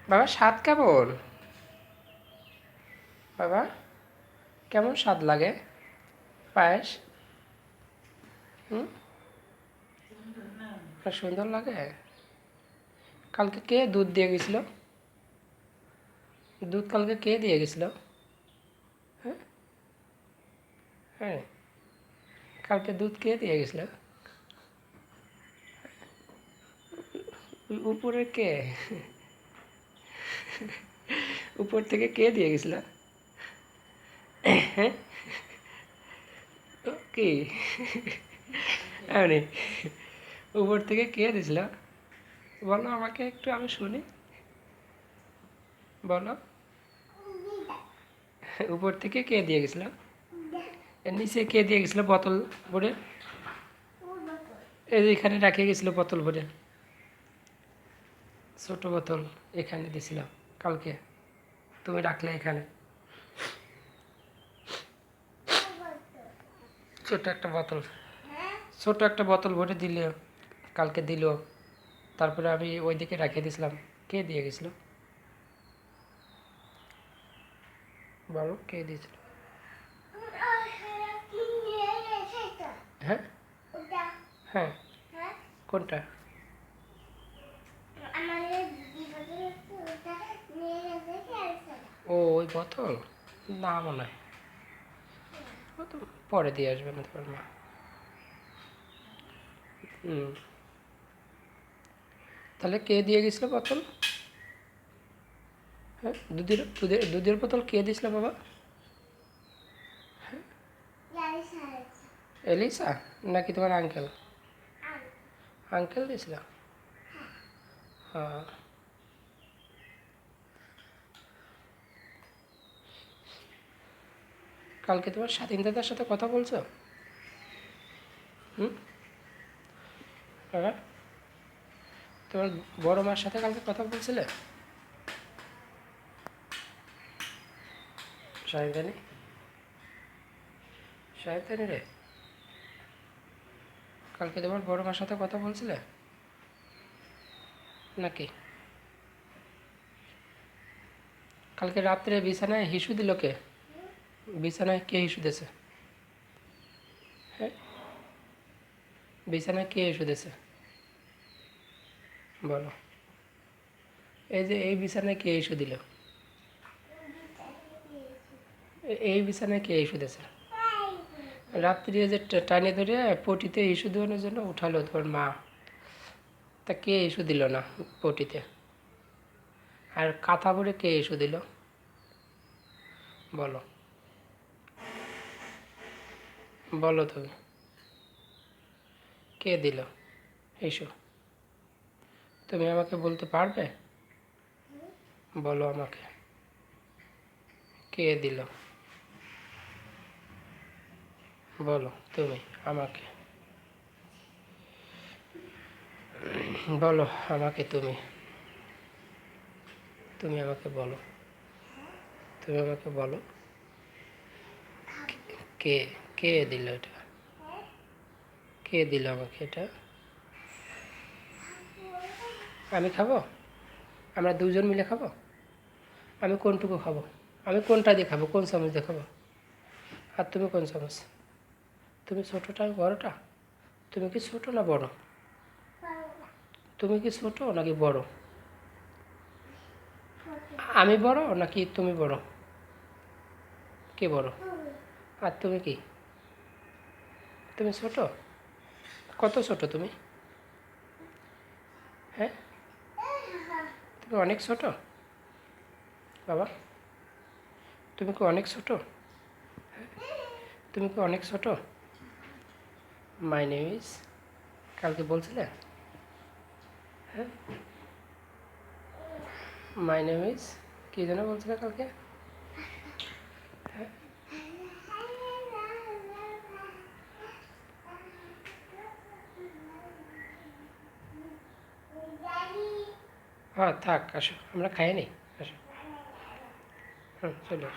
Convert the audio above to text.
বাবা স্বাদ কেমন? বাবা কেমন স্বাদ লাগে পায়েস? সুন্দর লাগে। কালকে কে দুধ দিয়ে গেছিল? দুধ কালকে কে দিয়ে গেছিল? হ্যাঁ হ্যাঁ, কালকে দুধ কে দিয়ে গেছিল? উপরে কে? উপর থেকে কে দিয়ে গেছিল? হ্যাঁ কি এমনি উপর থেকে কে দিয়েছিল? বলো আমাকে একটু, আমি শুনি। বলো উপর থেকে কে দিয়ে গেছিল? এর নিচে কে দিয়ে গেছিল বোতল ভরে? এই যে এখানে রাখে গেছিল বোতল ভরে, ছোট বোতল এখানে দিয়েছিলাম কালকে, তুমি রাখলে এখানে। ছোট একটা বোতল, ছোট একটা বোতল ভরে দিল কালকে দিল, তারপরে আমি ওইদিকে রেখে দিয়েছিলাম। কে দিয়ে গেছিল বলো, কে দিয়েছিল? হ্যাঁ হ্যাঁ, কোনটা? ও ওই বোতল, না মনে হয়, ও তো পরে দিয়ে আসবে না তোমার মা। তাহলে কে দিয়ে গেছিলো বোতল? হ্যাঁ, দুধের দুধের দুধের বোতল কে দিয়েছিল বাবা? এলিসা নাকি তোমার আঙ্কেল? আঙ্কেল দিয়েছিল। হ্যাঁ, কালকে তোমার স্বাধীন দাদার সাথে কথা বলছো? হ্যাঁ, তোমার বড় মার সাথে কালকে কথা বলছিলে? শাহিদানি, শাহিদানি রে, কালকে তোমার বড় মার সাথে কথা বলছিলে নাকি? কালকে রাত্রে বিছানায় হিসু দিল কে? বিছানায় কে হিসু দিয়েছে? হ্যাঁ, বিছানায় কে হিসু দিয়েছে বলো? এই যে এই বিছানায় কে ইস্যু দিল? এই বিছানায় কে ইস্যু দিয়েছে? রাত্রি যে টানে ধরে পটিতে ইস্যু দেওয়ানোর জন্য উঠালো তোর মা, তা কে ইস্যু দিল না পটিতে? আর কাঁথা ভরে কে ইস্যু দিল বলো? বলো তুমি, কে দিল ইস্যু? তুমি আমাকে বলতে পারবে? বলো আমাকে, কে দিল? বলো তুমি আমাকে, বলো আমাকে, তুমি তুমি আমাকে বলো, তুমি আমাকে বলো, কে কে দিল এটা? কে দিল আমাকে এটা? আমি খাবো? আমরা দুজন মিলে খাবো? আমি কোনটুকু খাবো? আমি কোনটা দিয়ে খাবো? কোন চামচ দিয়ে খাবো? আর তুমি কোন চামচ? তুমি ছোটোটা, আমি বড়োটা? তুমি কি ছোটো না বড়? তুমি কি ছোটো নাকি বড়? আমি বড় নাকি তুমি বড়? কে বড়? আর তুমি কি? তুমি ছোট? কত ছোট তুমি? হ্যাঁ, তুমি অনেক ছোট বাবা। তুমি কি অনেক ছোট? তুমি কি অনেক ছোট? মাই নেম ইজ, কালকে বলছিলে? হ্যাঁ, মাই নেম ইজ কী যেন বলছিলে কালকে? হ্যাঁ থাক, আসো আমরা খাই নি, আসো। হুম, চলো।